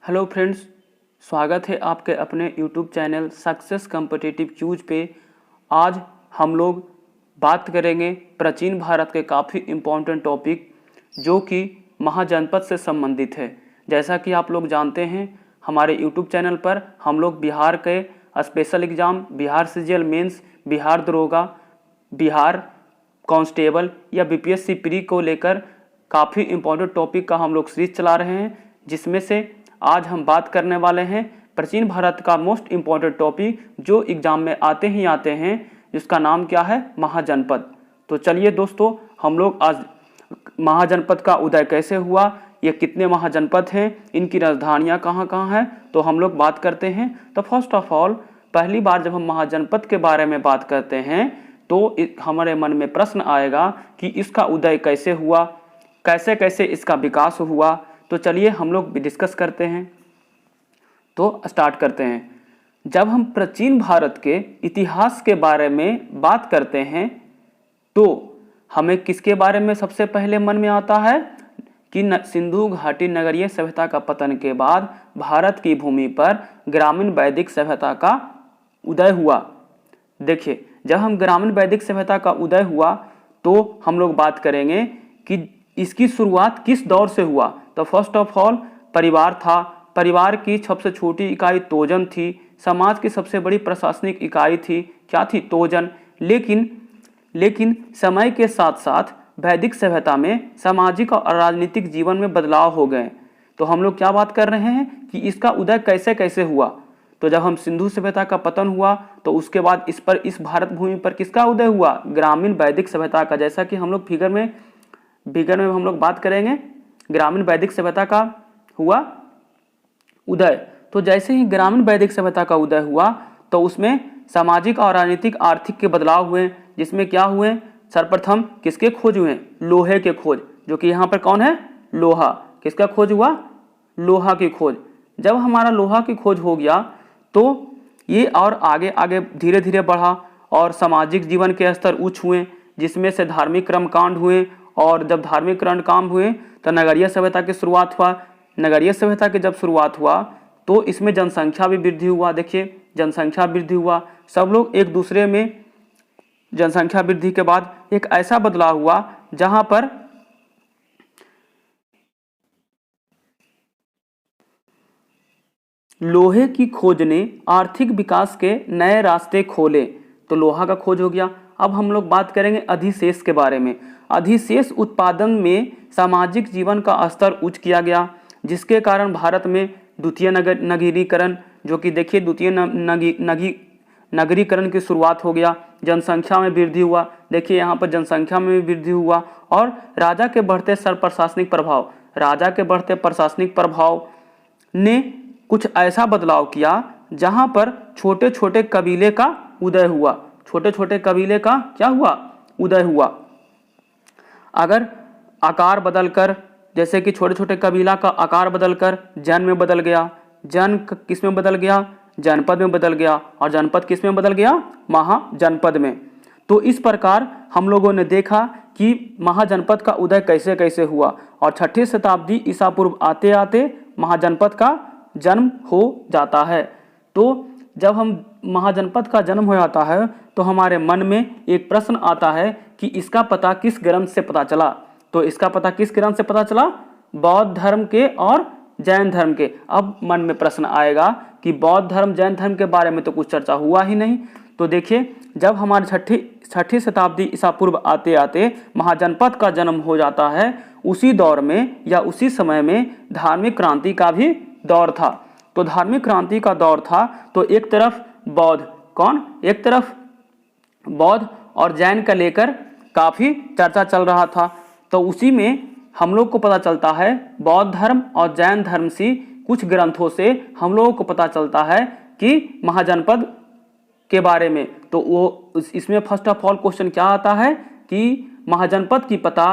Hello friends, स्वागत है आपके अपने YouTube channel success competitive cues पे। आज हम लोग बात करेंगे प्राचीन भारत के काफ़ी इम्पोर्टेंट टॉपिक जो कि महाजनपद से संबंधित है। जैसा कि आप लोग जानते हैं, हमारे यूट्यूब चैनल पर हम लोग बिहार के special exam, Bihar CGL mains, Bihar दरोगा, बिहार कांस्टेबल या बीपीएससी प्री को लेकर काफ़ी इम्पोर्टेंट टॉपिक का हम लोग सीरीज चला रहे हैं, जिसमें से आज हम बात करने वाले हैं प्राचीन भारत का मोस्ट इम्पॉर्टेंट टॉपिक जो एग्जाम में आते ही आते हैं, जिसका नाम क्या है, महाजनपद। तो चलिए दोस्तों, हम लोग आज महाजनपद का उदय कैसे हुआ, ये कितने महाजनपद हैं, इनकी राजधानियाँ कहाँ कहाँ हैं, तो हम लोग बात करते हैं। तो फर्स्ट ऑफ ऑल, पहली बार जब हम महाजनपद के बारे में बात करते हैं तो हमारे मन में प्रश्न आएगा कि इसका उदय कैसे हुआ, कैसे कैसे इसका विकास हुआ। तो चलिए हम लोग डिस्कस करते हैं। तो स्टार्ट करते हैं। जब हम प्राचीन भारत के इतिहास के बारे में बात करते हैं तो हमें किसके बारे में सबसे पहले मन में आता है कि सिंधु घाटी नगरीय सभ्यता का पतन के बाद भारत की भूमि पर ग्रामीण वैदिक सभ्यता का उदय हुआ। देखिए, जब हम ग्रामीण वैदिक सभ्यता का उदय हुआ तो हम लोग बात करेंगे कि इसकी शुरुआत किस दौर से हुआ। तो फर्स्ट ऑफ ऑल परिवार था। परिवार की सबसे छोटी इकाई तोजन थी। समाज की सबसे बड़ी प्रशासनिक इकाई थी, क्या थी, तोजन। लेकिन समय के साथ साथ वैदिक सभ्यता में सामाजिक और राजनीतिक जीवन में बदलाव हो गए। तो हम लोग क्या बात कर रहे हैं कि इसका उदय कैसे कैसे हुआ। तो जब हम सिंधु सभ्यता का पतन हुआ तो उसके बाद इस भारत भूमि पर किसका उदय हुआ, ग्रामीण वैदिक सभ्यता का। जैसा कि हम लोग फिगर में हम लोग बात करेंगे, ग्रामीण वैदिक सभ्यता का हुआ उदय। तो जैसे ही ग्रामीण वैदिक सभ्यता का उदय हुआ तो उसमें सामाजिक और राजनीतिक आर्थिक के बदलाव हुए, जिसमें क्या हुए, सर्वप्रथम किसके खोज हुए, लोहे के खोज, जो कि यहाँ पर कौन है, लोहा। किसका खोज हुआ, लोहा की खोज। जब हमारा लोहा की खोज हो गया तो ये और आगे आगे धीरे धीरे बढ़ा और सामाजिक जीवन के स्तर उच्च हुए, जिसमें से धार्मिक कर्मकांड हुए। और जब धार्मिक कर्मकांड हुए तो नगरीय सभ्यता की शुरुआत हुआ। नगरीय सभ्यता की जब शुरुआत हुआ तो इसमें जनसंख्या भी वृद्धि हुआ। देखिए, जनसंख्या वृद्धि हुआ, सब लोग एक दूसरे में, जनसंख्या वृद्धि के बाद एक ऐसा बदलाव हुआ जहां पर लोहे की खोज ने आर्थिक विकास के नए रास्ते खोले। तो लोहा का खोज हो गया। अब हम लोग बात करेंगे अधिशेष के बारे में। अधिशेष उत्पादन में सामाजिक जीवन का स्तर उच्च किया गया, जिसके कारण भारत में द्वितीय नगरीकरण, जो कि देखिए द्वितीय नगरीकरण की शुरुआत हो गया। जनसंख्या में वृद्धि हुआ। देखिए यहाँ पर जनसंख्या में भी वृद्धि हुआ। और राजा के बढ़ते प्रशासनिक प्रभाव ने कुछ ऐसा बदलाव किया जहां पर छोटे छोटे कबीले का उदय हुआ। छोटे छोटे कबीले का क्या हुआ, उदय हुआ। अगर आकार बदलकर, जैसे कि छोटे छोटे कबीला का आकार बदलकर जन में बदल गया, जन किस में बदल गया, जनपद में बदल गया, और जनपद किस में बदल गया, महाजनपद में। तो इस प्रकार हम लोगों ने देखा कि महाजनपद का उदय कैसे कैसे हुआ। और 6ठी शताब्दी ईसा पूर्व आते आते महाजनपद का जन्म हो जाता है। तो जब हम महाजनपद का जन्म हो जाता है तो हमारे मन में एक प्रश्न आता है कि इसका पता किस ग्रंथ से पता चला। तो इसका पता किस ग्रंथ से पता चला, बौद्ध धर्म के और जैन धर्म के। अब मन में प्रश्न आएगा कि बौद्ध धर्म जैन धर्म के बारे में तो कुछ चर्चा हुआ ही नहीं। तो देखिए, जब हमारे छठी शताब्दी ईसा पूर्व आते आते महाजनपद का जन्म हो जाता है, उसी दौर में या उसी समय में धार्मिक क्रांति का भी दौर था। तो धार्मिक क्रांति का दौर था तो एक तरफ बौद्ध, एक तरफ बौद्ध और जैन का लेकर काफ़ी चर्चा चल रहा था। तो उसी में हम लोग को पता चलता है, बौद्ध धर्म और जैन धर्म से कुछ ग्रंथों से हम लोगों को पता चलता है कि महाजनपद के बारे में। तो वो इसमें फर्स्ट ऑफ ऑल क्वेश्चन क्या आता है कि महाजनपद की पता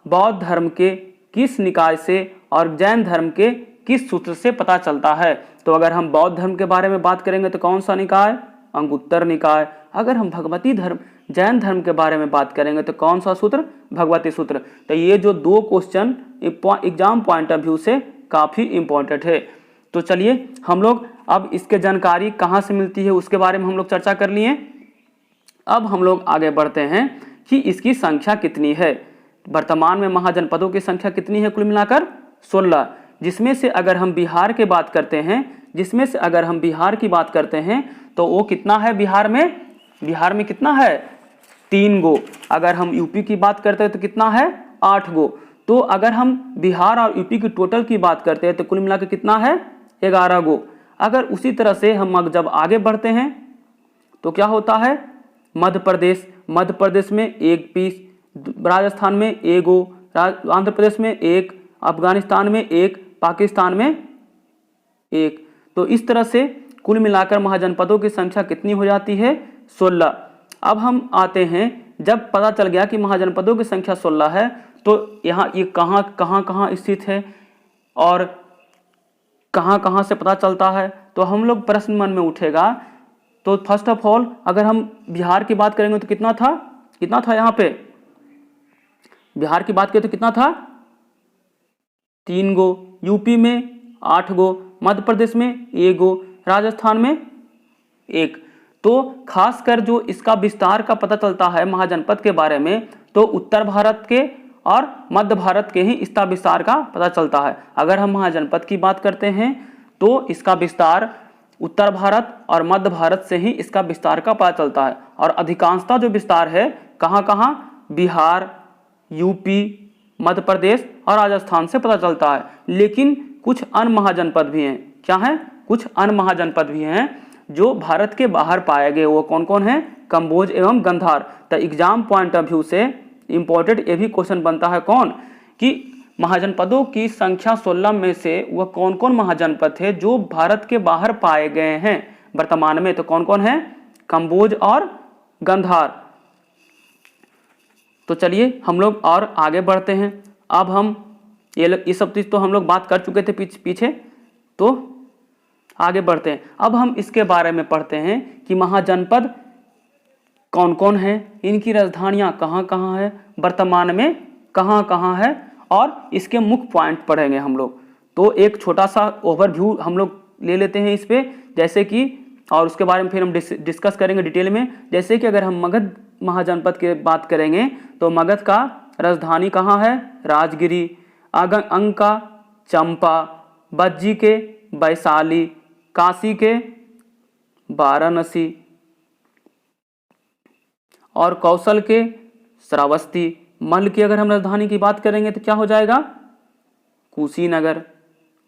बौद्ध धर्म के किस निकाय से और जैन धर्म के किस सूत्र से पता चलता है। तो अगर हम बौद्ध धर्म के बारे में बात करेंगे तो कौन सा निकाय, अंगुत्तर निकाय। अगर हम भगवती धर्म, जैन धर्म के बारे में बात करेंगे तो कौन सा सूत्र, भगवती सूत्र। तो ये जो दो question exam point of view से काफ़ी इंपॉर्टेंट है। तो चलिए हम लोग अब इसके जानकारी कहाँ से मिलती है उसके बारे में हम लोग चर्चा कर लिए। अब हम लोग आगे बढ़ते हैं कि इसकी संख्या कितनी है। वर्तमान में महाजनपदों की संख्या कितनी है कुल मिलाकर 16, जिसमें से अगर हम बिहार की बात करते हैं तो वो कितना है बिहार में कितना है 3 गो। अगर हम यूपी की बात करते हैं तो कितना है 8 गो। तो अगर हम बिहार और यूपी की टोटल की बात करते हैं तो कुल मिलाकर कितना है 11 गो। अगर उसी तरह से हम जब आगे बढ़ते हैं तो क्या होता है मध्य प्रदेश में 1 पीस, राजस्थान में 1 गो, आंध्र प्रदेश में 1, अफगानिस्तान में 1, पाकिस्तान में 1। तो इस तरह से कुल मिलाकर महाजनपदों की संख्या कितनी हो जाती है 16। अब हम आते हैं, जब पता चल गया कि महाजनपदों की संख्या 16 है तो यहाँ ये कहाँ स्थित है और कहाँ से पता चलता है, तो हम लोग प्रश्न मन में उठेगा। तो फर्स्ट ऑफ ऑल अगर हम बिहार की बात करेंगे तो कितना था यहाँ पे बिहार की बात करें तो कितना था 3 गो, यूपी में 8 गो, मध्य प्रदेश में 1 गो, राजस्थान में 1। तो खासकर जो इसका विस्तार का पता चलता है महाजनपद के बारे में तो उत्तर भारत के और मध्य भारत के ही इसका विस्तार का पता चलता है। अगर हम महाजनपद की बात करते हैं तो इसका विस्तार उत्तर भारत और मध्य भारत से ही इसका विस्तार का पता चलता है। और अधिकांशतः जो विस्तार है कहाँ बिहार, यूपी, मध्य प्रदेश और राजस्थान से पता चलता है। लेकिन कुछ अन्य महाजनपद भी हैं। क्या हैं? कुछ अन्य महाजनपद भी हैं जो भारत के बाहर पाए गए। वो कौन कौन है? कंबोज एवं गंधार। तो एग्जाम पॉइंट ऑफ व्यू से इंपॉर्टेंट ये भी क्वेश्चन बनता है कौन कि महाजनपदों की संख्या 16 में से वह कौन कौन महाजनपद थे जो भारत के बाहर पाए गए हैं वर्तमान में। तो कौन कौन है? कंबोज और गंधार। तो चलिए हम लोग और आगे बढ़ते हैं। अब हम ये सब चीज़ तो हम लोग बात कर चुके थे पीछे, तो आगे बढ़ते हैं। अब हम इसके बारे में पढ़ते हैं कि महाजनपद कौन कौन हैं, इनकी राजधानियाँ कहाँ कहाँ है, वर्तमान में कहाँ कहाँ है और इसके मुख्य पॉइंट पढ़ेंगे हम लोग। तो एक छोटा सा ओवरव्यू हम लोग ले लेते हैं इस पे, जैसे कि, और उसके बारे में फिर हम डिस्कस करेंगे डिटेल में। जैसे कि अगर हम मगध महाजनपद की बात करेंगे तो मगध का राजधानी कहाँ है? राजगिरी, अंग का चंपा, बज्जी के वैशाली, काशी के वाराणसी और कौशल के श्रावस्ती। मल्ल की अगर हम राजधानी की बात करेंगे तो क्या हो जाएगा? कुशीनगर।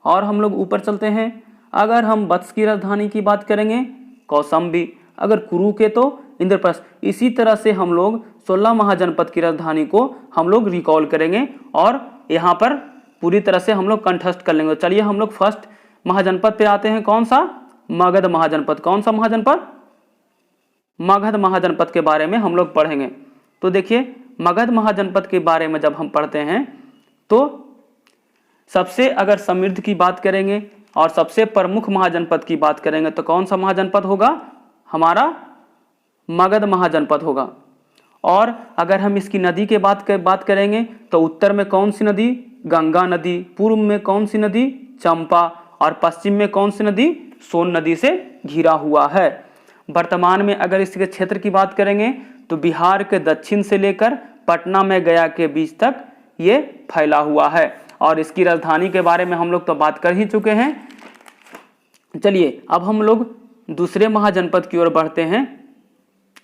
और हम लोग ऊपर चलते हैं, अगर हम वत्स की राजधानी की बात करेंगे कौशाम्बी, अगर कुरु के तो इंद्रप्रस्थ। इसी तरह से हम लोग 16 महाजनपद की राजधानी को हम लोग रिकॉल करेंगे और यहाँ पर पूरी तरह से हम लोग कंठस्थ कर लेंगे। चलिए हम लोग फर्स्ट महाजनपद पे आते हैं। कौन सा? मगध महाजनपद। कौन सा महाजनपद? मगध महाजनपद के बारे में हम लोग पढ़ेंगे। तो देखिए मगध महाजनपद के बारे में जब हम पढ़ते हैं तो सबसे अगर समृद्ध की बात करेंगे और सबसे प्रमुख महाजनपद की बात करेंगे तो कौन सा महाजनपद होगा? हमारा मगध महाजनपद होगा। और अगर हम इसकी नदी के बात करेंगे तो उत्तर में कौन सी नदी? गंगा नदी। पूर्व में कौन सी नदी? चंपा। और पश्चिम में कौन सी नदी? सोन नदी से घिरा हुआ है। वर्तमान में अगर इसके क्षेत्र की बात करेंगे तो बिहार के दक्षिण से लेकर पटना में गया के बीच तक ये फैला हुआ है। और इसकी राजधानी के बारे में हम लोग तो बात कर ही चुके हैं। चलिए अब हम लोग दूसरे महाजनपद की ओर बढ़ते हैं,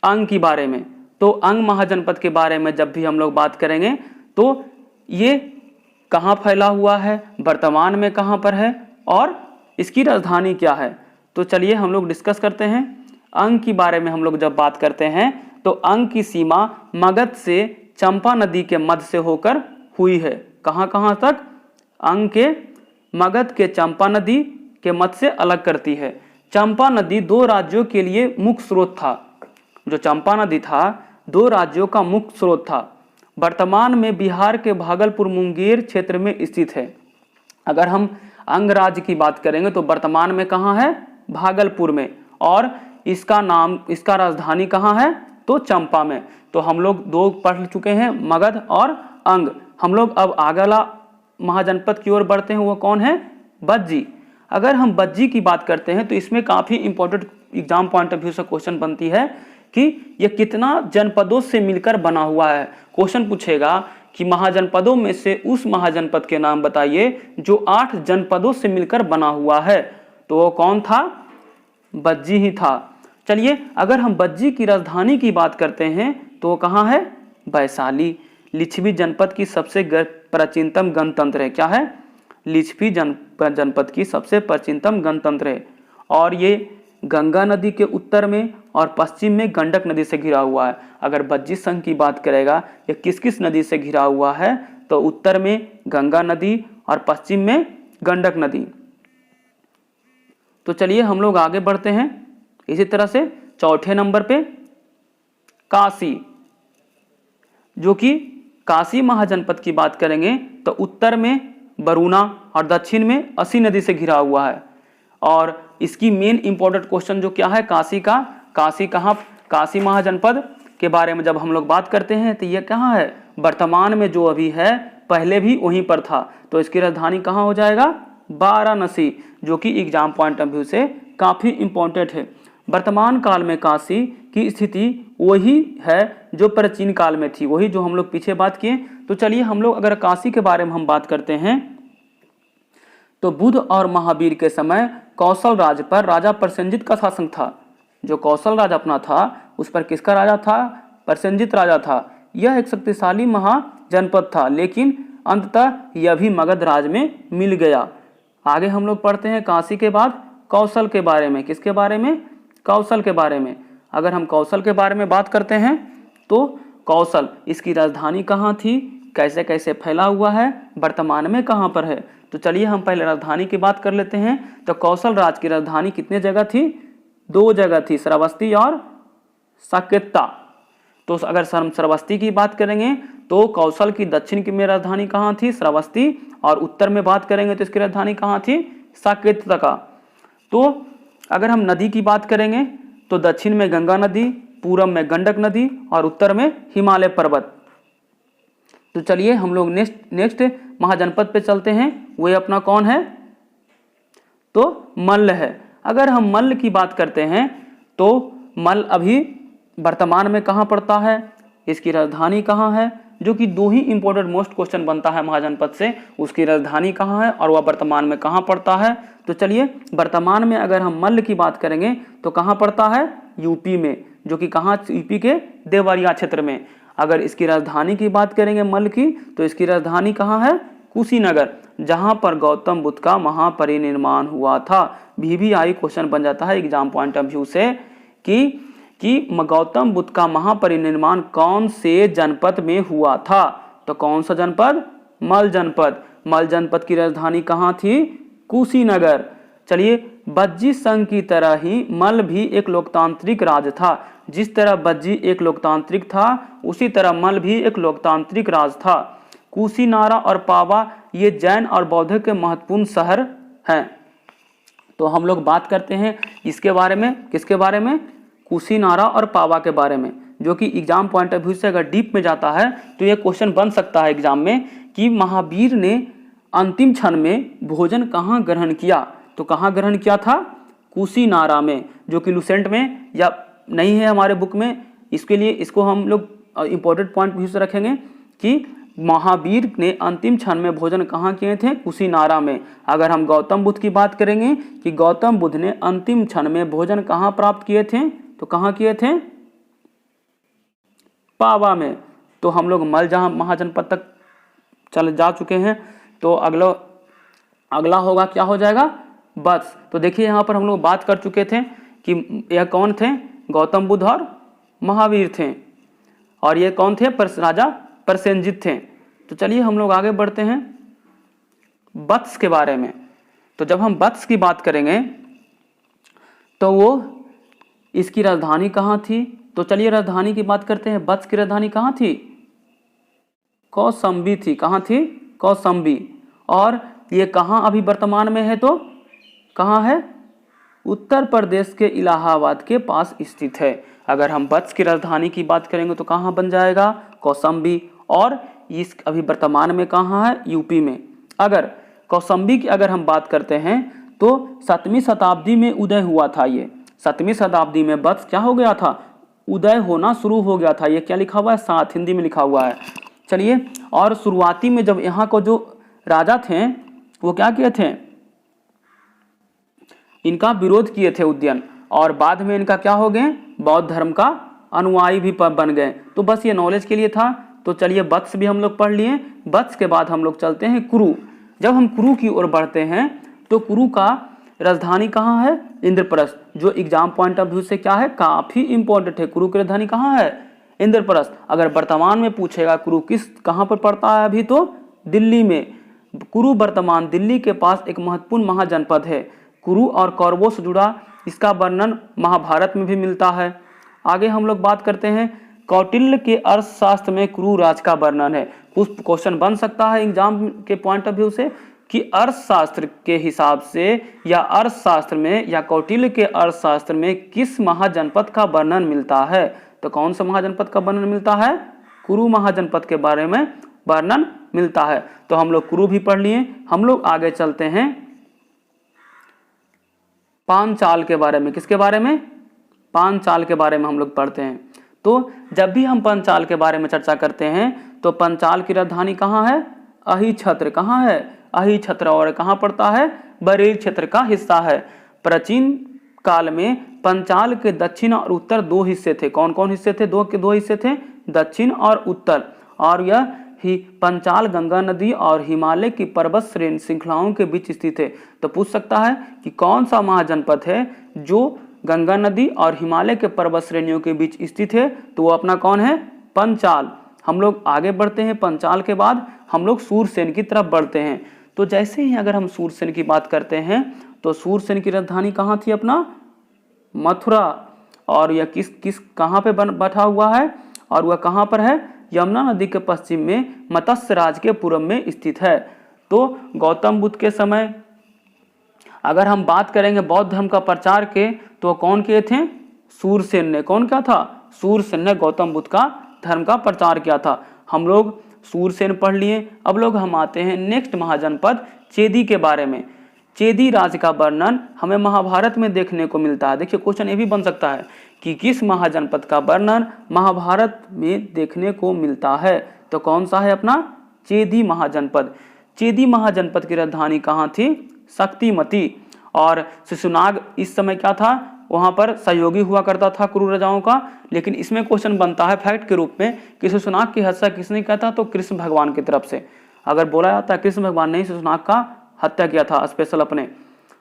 अंग की बारे में। तो अंग महाजनपद के बारे में जब भी हम लोग बात करेंगे तो ये कहाँ फैला हुआ है, वर्तमान में कहाँ पर है और इसकी राजधानी क्या है। तो चलिए हम लोग डिस्कस करते हैं। अंग के बारे में हम लोग जब बात करते हैं तो अंग की सीमा मगध से चंपा नदी के मध्य से होकर हुई है। कहाँ तक? अंग के मगध के चंपा नदी के मध्य से अलग करती है। चंपा नदी 2 राज्यों के लिए मुख्य स्रोत था। जो चंपा नदी था 2 राज्यों का मुख्य स्रोत था। वर्तमान में बिहार के भागलपुर मुंगेर क्षेत्र में स्थित है। अगर हम अंग राज्य की बात करेंगे तो वर्तमान में कहाँ है? भागलपुर में। और इसका राजधानी कहाँ है? तो चंपा में। तो हम लोग 2 पढ़ चुके हैं, मगध और अंग। हम लोग अब अगला महाजनपद की ओर बढ़ते हैं, वो कौन है? बज्जी। अगर हम बज्जी की बात करते हैं तो इसमें काफ़ी important exam point of view से क्वेश्चन बनती है कि यह कितना जनपदों से मिलकर बना हुआ है। क्वेश्चन पूछेगा कि महाजनपदों में से उस महाजनपद के नाम बताइए जो 8 जनपदों से मिलकर बना हुआ है, तो वो कौन था? बज्जी ही था। चलिए अगर हम बज्जी की राजधानी की बात करते हैं तो वो कहाँ है? वैशाली। लिच्छवी जनपद की सबसे प्राचीनतम गणतंत्र है। क्या है? लिच्छवी जनपद की सबसे प्राचीनतम गणतंत्र है और ये गंगा नदी के उत्तर में और पश्चिम में गंडक नदी से घिरा हुआ है। अगर बज्जी संघ की बात करेगा ये किस किस नदी से घिरा हुआ है, तो उत्तर में गंगा नदी और पश्चिम में गंडक नदी। तो चलिए हम लोग आगे बढ़ते हैं। इसी तरह से चौथे नंबर पे काशी, जो कि काशी महाजनपद की बात करेंगे तो उत्तर में बरूना और दक्षिण में असी नदी से घिरा हुआ है। और इसकी मेन इंपॉर्टेंट क्वेश्चन जो क्या है काशी का, काशी कहाँ, काशी महाजनपद के बारे में जब हम लोग बात करते हैं तो ये कहाँ है? वर्तमान में जो अभी है पहले भी वहीं पर था, तो इसकी राजधानी कहाँ हो जाएगा? वाराणसी, जो कि एग्जाम पॉइंट ऑफ व्यू से काफ़ी इंपॉर्टेंट है। वर्तमान काल में काशी की स्थिति वही है जो प्राचीन काल में थी, वही जो हम लोग पीछे बात किए। तो चलिए हम लोग अगर काशी के बारे में हम बात करते हैं तो बुध और महावीर के समय कौशल राज्य पर राजा प्रसेनजित का शासन था। जो कौशल राज अपना था उस पर किसका राजा था? प्रसेनजित राजा था। यह एक शक्तिशाली महाजनपद था, लेकिन अंततः यह भी मगध राज में मिल गया। आगे हम लोग पढ़ते हैं काशी के बाद कौशल के बारे में। किसके बारे में? कौशल के बारे में। अगर हम कौशल के बारे में बात करते हैं तो कौशल, इसकी राजधानी कहाँ थी, कैसे कैसे फैला हुआ है, वर्तमान में कहाँ पर है। तो चलिए हम पहले राजधानी की बात कर लेते हैं। तो कौशल राज की राजधानी कितने जगह थी? 2 जगह थी, श्रावस्ती और साकेता। तो अगर हम श्रावस्ती की बात करेंगे तो कौशल की दक्षिण की में राजधानी कहाँ थी? श्रावस्ती। और उत्तर में बात करेंगे तो इसकी राजधानी कहाँ थी? साकेता। तो अगर हम नदी की बात करेंगे तो दक्षिण में गंगा नदी, पूरब में गंडक नदी और उत्तर में हिमालय पर्वत। तो चलिए हम लोग नेक्स्ट महाजनपद पे चलते हैं। वो अपना कौन है? तो मल्ल है। अगर हम मल्ल की बात करते हैं तो मल्ल अभी वर्तमान में कहाँ पड़ता है, इसकी राजधानी कहाँ है, जो कि 2 ही इंपॉर्टेंट मोस्ट क्वेश्चन बनता है महाजनपद से। उसकी राजधानी कहाँ है और वह वर्तमान में कहाँ पड़ता है। तो चलिए वर्तमान में अगर हम मल्ल की बात करेंगे तो कहाँ पड़ता है? यूपी में, जो कि कहाँ? यूपी के देवरिया क्षेत्र में। अगर इसकी राजधानी की बात करेंगे मल्ल की तो इसकी राजधानी कहाँ है? कुशीनगर, जहाँ पर गौतम बुद्ध का महापरिनिर्वाण हुआ था। VVI क्वेश्चन बन जाता है एग्जाम पॉइंट ऑफ व्यू से कि गौतम बुद्ध का महापरिनिर्वाण कौन से जनपद में हुआ था। तो कौन सा जनपद? मल्ल जनपद। मल्ल जनपद की राजधानी कहाँ थी? कुशीनगर। चलिए बज्जी संघ की तरह ही मल्ल भी एक लोकतांत्रिक राज था। जिस तरह बज्जी एक लोकतांत्रिक था उसी तरह मल्ल भी एक लोकतांत्रिक राज था। कुशीनारा और पावा ये जैन और बौद्ध के महत्वपूर्ण शहर हैं। तो हम लोग बात करते हैं इसके बारे में। किसके बारे में? कुशीनारा और पावा के बारे में, जो कि एग्जाम पॉइंट ऑफ व्यू से अगर डीप में जाता है तो ये क्वेश्चन बन सकता है एग्जाम में कि महावीर ने अंतिम क्षण में भोजन कहाँ ग्रहण किया। तो कहाँ ग्रहण किया था? कुशीनारा में, जो कि लुसेंट में या नहीं है हमारे बुक में। इसके लिए इसको हम लोग इंपॉर्टेंट पॉइंट व्यू से रखेंगे कि महावीर ने अंतिम क्षण में भोजन कहाँ किए थे? कुशीनारा में। अगर हम गौतम बुद्ध की बात करेंगे कि गौतम बुद्ध ने अंतिम क्षण में भोजन कहाँ प्राप्त किए थे, तो कहाँ किए थे? पावा में। तो हम लोग मल्ल जहाँ महाजनपद तक चल जा चुके हैं, तो अगला होगा क्या हो जाएगा? बत्स। तो देखिए यहाँ पर हम लोग बात कर चुके थे कि यह कौन थे? गौतम बुद्ध और महावीर थे। और ये कौन थे? राजा प्रसेनजित थे। तो चलिए हम लोग आगे बढ़ते हैं वत्स के बारे में। तो जब हम वत्स की बात करेंगे तो वो इसकी राजधानी कहाँ थी? तो चलिए राजधानी की बात करते हैं। वत्स की राजधानी कहाँ थी? कौसंबी थी। कहाँ थी? कौसंबी। और ये कहाँ अभी वर्तमान में है? तो कहाँ है? उत्तर प्रदेश के इलाहाबाद के पास स्थित है। अगर हम वत्स की राजधानी की बात करेंगे तो कहाँ बन जाएगा? कौसंबी। और इस अभी वर्तमान में कहाँ है? यूपी में। अगर कौसंबी की अगर हम बात करते हैं तो 7वीं शताब्दी में उदय हुआ था। ये 7वीं शताब्दी में वत्स क्या हो गया था, उदय होना शुरू हो गया था। ये क्या लिखा हुआ है, 7 हिंदी में लिखा हुआ है। चलिए, और शुरुआती में जब यहाँ को जो राजा थे वो क्या किए थे, इनका विरोध किए थे उदयन, और बाद में इनका क्या हो गए, बौद्ध धर्म का अनुयायी भी बन गए। तो बस ये नॉलेज के लिए था। तो चलिए, वत्स भी हम लोग पढ़ लिए। वत्स के बाद हम लोग चलते हैं कुरु। जब हम कुरु की ओर बढ़ते हैं तो कुरु का राजधानी कहाँ है, इंद्रप्रस्थ, जो एग्जाम पॉइंट ऑफ व्यू से क्या है, काफी इंपॉर्टेंट है। कुरु की राजधानी कहाँ है, इंद्रप्रस्थ। अगर वर्तमान में पूछेगा कुरु कहाँ पर पड़ता है अभी, तो दिल्ली में। कुरु वर्तमान दिल्ली के पास एक महत्वपूर्ण महाजनपद है। कुरु और कौरवों से जुड़ा इसका वर्णन महाभारत में भी मिलता है। आगे हम लोग बात करते हैं, कौटिल्य के अर्थशास्त्र में कुरु राज का वर्णन है। कुछ क्वेश्चन बन सकता है एग्जाम के पॉइंट ऑफ व्यू से कि अर्थशास्त्र के हिसाब से या अर्थशास्त्र में या कौटिल्य के अर्थशास्त्र में किस महाजनपद का वर्णन मिलता है। तो कौन सा महाजनपद का वर्णन मिलता है, कुरु महाजनपद के बारे में वर्णन मिलता है। तो हम लोग कुरु भी पढ़ लिए। हम लोग आगे चलते हैं पांचाल के बारे में। किसके बारे में, पांचाल के बारे में हम लोग पढ़ते हैं। तो जब भी हम पांचाल के बारे में चर्चा करते हैं तो पांचाल की राजधानी कहाँ है, अहिछत्र। कहाँ है, अहिछत्र, और कहाँ पड़ता है, बरेली क्षेत्र का हिस्सा है। प्राचीन काल में पांचाल के दक्षिण और उत्तर 2 हिस्से थे। कौन कौन हिस्से थे, दो हिस्से थे, दक्षिण और उत्तर। और यह ही पांचाल गंगा नदी और हिमालय की पर्वत श्रृंखलाओं के बीच स्थित है। तो पूछ सकता है कि कौन सा महाजनपद है जो गंगा नदी और हिमालय के पर्वत श्रेणियों के बीच स्थित है, तो वो अपना कौन है, पंचाल। हम लोग आगे बढ़ते हैं। पंचाल के बाद हम लोग सूरसेन की तरफ बढ़ते हैं। तो जैसे ही अगर हम सूरसेन की बात करते हैं तो सूरसेन की राजधानी कहाँ थी, अपना मथुरा। और यह किस कहाँ पे बैठा हुआ है, और वह कहाँ पर है, यमुना नदी के पश्चिम में मत्स्य राज के पूर्व में स्थित है। तो गौतम बुद्ध के समय अगर हम बात करेंगे बौद्ध धर्म का प्रचार के, तो कौन किए थे, सूरसेन ने। कौन क्या था, सूरसेन ने गौतम बुद्ध का धर्म का प्रचार किया था। हम लोग सूरसेन पढ़ लिए। अब लोग हम आते हैं नेक्स्ट महाजनपद चेदी के बारे में। चेदी राज का वर्णन हमें महाभारत में देखने को मिलता है। देखिए, क्वेश्चन ये भी बन सकता है कि किस महाजनपद का वर्णन महाभारत में देखने को मिलता है। तो कौन सा है, अपना चेदी महाजनपद। चेदी महाजनपद की राजधानी कहाँ थी, शक्तिमती। और शिशुनाग इस समय क्या था, वहाँ पर सहयोगी हुआ करता था कुरु राजाओं का। लेकिन इसमें क्वेश्चन बनता है फैक्ट के रूप में कि शिशुनाग की हत्या किसने किया था, तो कृष्ण भगवान की तरफ से। अगर बोला जाता है कृष्ण भगवान ने ही शिशुनाग का हत्या किया था स्पेशल अपने।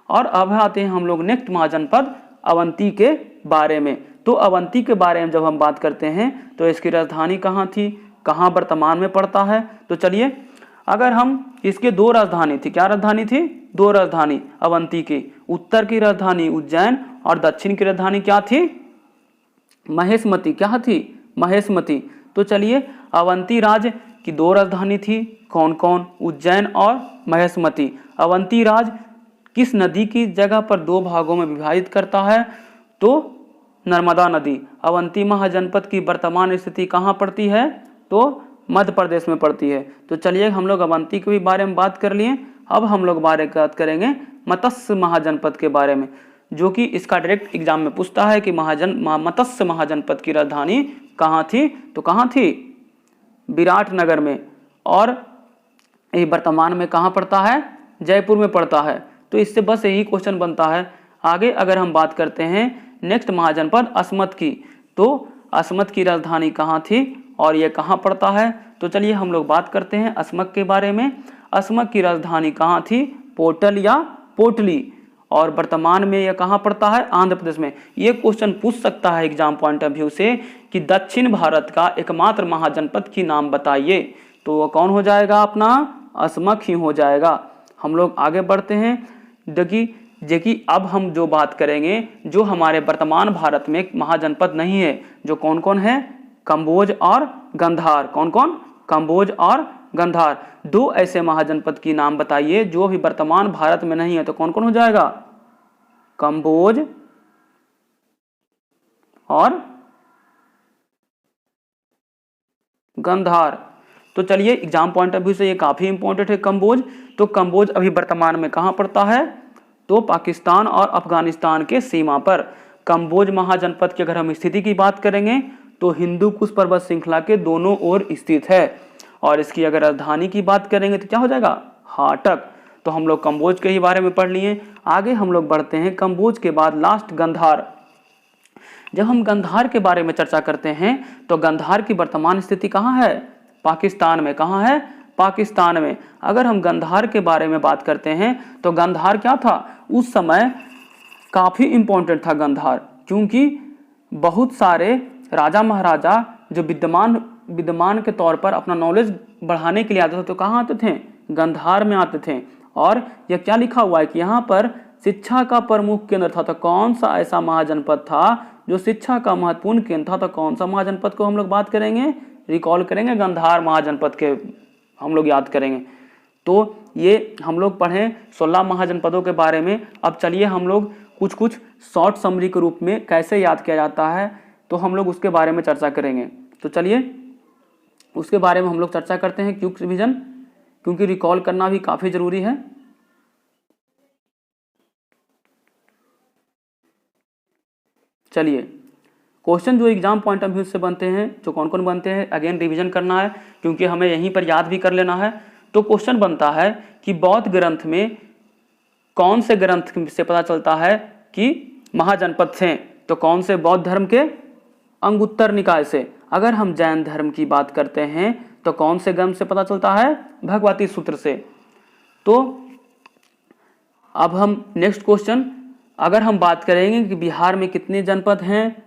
और अब आते हैं हम लोग नेक्स्ट महाजनपद अवंती के बारे में। तो अवंती के बारे में जब हम बात करते हैं तो इसकी राजधानी कहाँ थी, कहाँ वर्तमान में पड़ता है। तो चलिए, अगर हम इसके 2 राजधानी थी, क्या राजधानी थी, 2 राजधानी अवंती की। उत्तर की राजधानी उज्जैन और दक्षिण की राजधानी क्या थी, महेशमती। क्या थी, महेशमती। तो चलिए, अवंती राज की 2 राजधानी थी, कौन कौन, उज्जैन और महेशमती। अवंती राज किस नदी की जगह पर 2 भागों में विभाजित करता है, तो नर्मदा नदी। अवंती महाजनपद की वर्तमान स्थिति कहाँ पड़ती है, तो मध्य प्रदेश में पड़ती है। तो चलिए, हम लोग अवंती के भी बारे में बात कर लिए। अब हम लोग बात करेंगे मत्स्य महाजनपद के बारे में, जो कि इसका डायरेक्ट एग्जाम में पूछता है कि मत्स्य महाजनपद की राजधानी कहाँ थी। तो कहाँ थी, विराटनगर में। और ये वर्तमान में कहाँ पड़ता है, जयपुर में पड़ता है। तो इससे बस यही क्वेश्चन बनता है। आगे अगर हम बात करते हैं नेक्स्ट महाजनपद अस्मत की, तो अस्मत की राजधानी कहाँ थी और यह कहाँ पड़ता है। तो चलिए, हम लोग बात करते हैं अस्मक के बारे में। अस्मक की राजधानी कहाँ थी, पोटल या पोटली। और वर्तमान में यह कहाँ पड़ता है, आंध्र प्रदेश में। ये क्वेश्चन पूछ सकता है एग्जाम पॉइंट ऑफ व्यू से कि दक्षिण भारत का एकमात्र महाजनपद की नाम बताइए। तो वह कौन हो जाएगा, अपना अस्मक ही हो जाएगा। हम लोग आगे बढ़ते हैं। देखिए, अब हम जो बात करेंगे, जो हमारे वर्तमान भारत में महाजनपद नहीं है, जो कौन कौन है, कंबोज और गंधार। कौन कौन, कंबोज और गंधार। 2 ऐसे महाजनपद की नाम बताइए जो भी वर्तमान भारत में नहीं है। तो कौन कौन हो जाएगा, कंबोज और गंधार। तो चलिए, एग्जाम पॉइंट ऑफ व्यू से ये काफी इंपॉर्टेंट है कंबोज। तो कंबोज अभी वर्तमान में कहाँ पड़ता है, तो पाकिस्तान और अफगानिस्तान के सीमा पर। कम्बोज महाजनपद की अगर हम स्थिति की बात करेंगे तो हिंदू कुश पर्वत श्रृंखला के दोनों ओर स्थित है। और इसकी अगर राजधानी की बात करेंगे तो क्या हो जाएगा, हाटक। तो हम लोग कम्बोज के ही बारे में पढ़ लिए। आगे हम लोग बढ़ते हैं। कम्बोज के बाद लास्ट गंधार। जब हम गंधार के बारे में चर्चा करते हैं तो गंधार की वर्तमान स्थिति कहाँ है, पाकिस्तान में। कहाँ है, पाकिस्तान में। अगर हम गंधार के बारे में बात करते हैं तो गंधार क्या था, उस समय काफ़ी इम्पोर्टेंट था गंधार, क्योंकि बहुत सारे राजा महाराजा जो विद्यमान के तौर पर अपना नॉलेज बढ़ाने के लिए आते थे तो कहाँ आते थे, गंधार में आते थे। और यह क्या लिखा हुआ है कि यहाँ पर शिक्षा का प्रमुख केंद्र था। तो कौन सा ऐसा महाजनपद था जो शिक्षा का महत्वपूर्ण केंद्र था, तो कौन सा महाजनपद को हम लोग बात करेंगे, रिकॉल करेंगे, गंधार महाजनपद के हम लोग याद करेंगे। तो ये हम लोग पढ़ें 16 महाजनपदों के बारे में। अब चलिए हम लोग कुछ शॉर्ट समरी के रूप में कैसे याद किया जाता है तो हम लोग उसके बारे में चर्चा करेंगे। तो चलिए उसके बारे में हम लोग चर्चा करते हैं, क्विक रिवीजन, क्योंकि रिकॉल करना भी काफ़ी ज़रूरी है। चलिए क्वेश्चन जो एग्जाम पॉइंट ऑफ व्यू से बनते हैं, जो कौन कौन बनते हैं, अगेन रिवीजन करना है क्योंकि हमें यहीं पर याद भी कर लेना है। तो क्वेश्चन बनता है कि बौद्ध ग्रंथ में कौन से ग्रंथ से पता चलता है कि महाजनपद थे, तो कौन से, बौद्ध धर्म के अंगुत्तर निकाय से। अगर हम जैन धर्म की बात करते हैं तो कौन से ग्रंथ से पता चलता है, भगवती सूत्र से। तो अब हम नेक्स्ट क्वेश्चन, अगर हम बात करेंगे कि बिहार में कितने जनपद हैं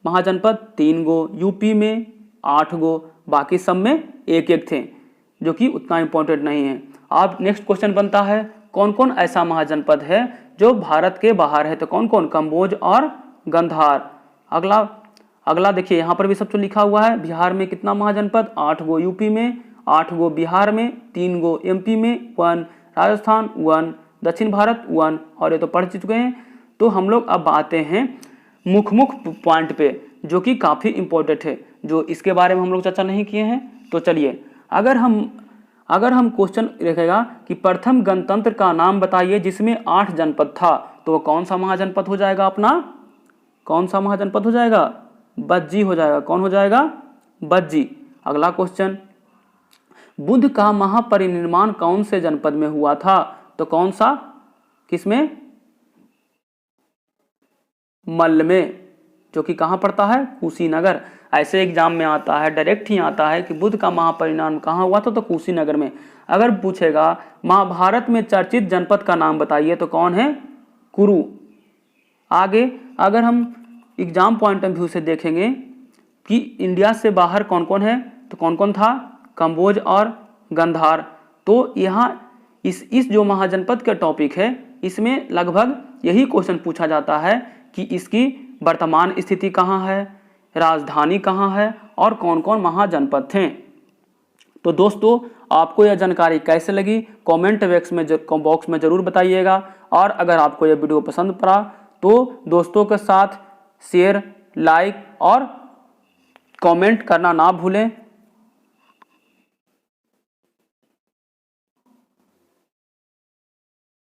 महाजनपद, 3 गो, यूपी में 8 गो, बाकी सब में एक एक थे, जो कि उतना इंपॉर्टेंट नहीं है। अब नेक्स्ट क्वेश्चन बनता है कौन कौन ऐसा महाजनपद है जो भारत के बाहर है, तो कौन कौन, कम्बोज और गंधार। अगला देखिए यहाँ पर भी सब कुछ लिखा हुआ है। बिहार में कितना महाजनपद, 8 गो, यूपी में 8 गो, बिहार में 3 गो, एमपी में 1, राजस्थान 1, दक्षिण भारत 1, और ये तो पढ़ चुके हैं। तो हम लोग अब आते हैं मुख पॉइंट पे, जो कि काफ़ी इंपॉर्टेंट है, जो इसके बारे में हम लोग चर्चा नहीं किए हैं। तो चलिए अगर हम क्वेश्चन रखेगा कि प्रथम गणतंत्र का नाम बताइए जिसमें 8 जनपद था, तो कौन सा महाजनपद हो जाएगा अपना, कौन सा महाजनपद हो जाएगा, बज्जी हो जाएगा। कौन हो जाएगा, बज्जी। अगला क्वेश्चन, बुद्ध का महापरिनिर्वाण कौन से जनपद में हुआ था, तो कौन सा, किसमें, मल्ल में, जो कि कहाँ पड़ता है, कुशीनगर। ऐसे एग्जाम में आता है, डायरेक्ट ही आता है कि बुद्ध का महापरिनिर्वाण कहाँ हुआ था, तो कुशीनगर में। अगर पूछेगा महाभारत में चर्चित जनपद का नाम बताइए, तो कौन है, कुरु। आगे अगर हम एग्जाम पॉइंट ऑफ व्यू से देखेंगे कि इंडिया से बाहर कौन कौन है, तो कौन कौन था, कम्बोज और गंधार। तो यहाँ इस जो महाजनपद का टॉपिक है, इसमें लगभग यही क्वेश्चन पूछा जाता है कि इसकी वर्तमान स्थिति कहाँ है, राजधानी कहाँ है, और कौन कौन महाजनपद थे। तो दोस्तों आपको यह जानकारी कैसे लगी, कमेंट बॉक्स में ज़रूर बताइएगा। और अगर आपको यह वीडियो पसंद पड़ा तो दोस्तों के साथ शेयर, लाइक और कमेंट करना ना भूलें।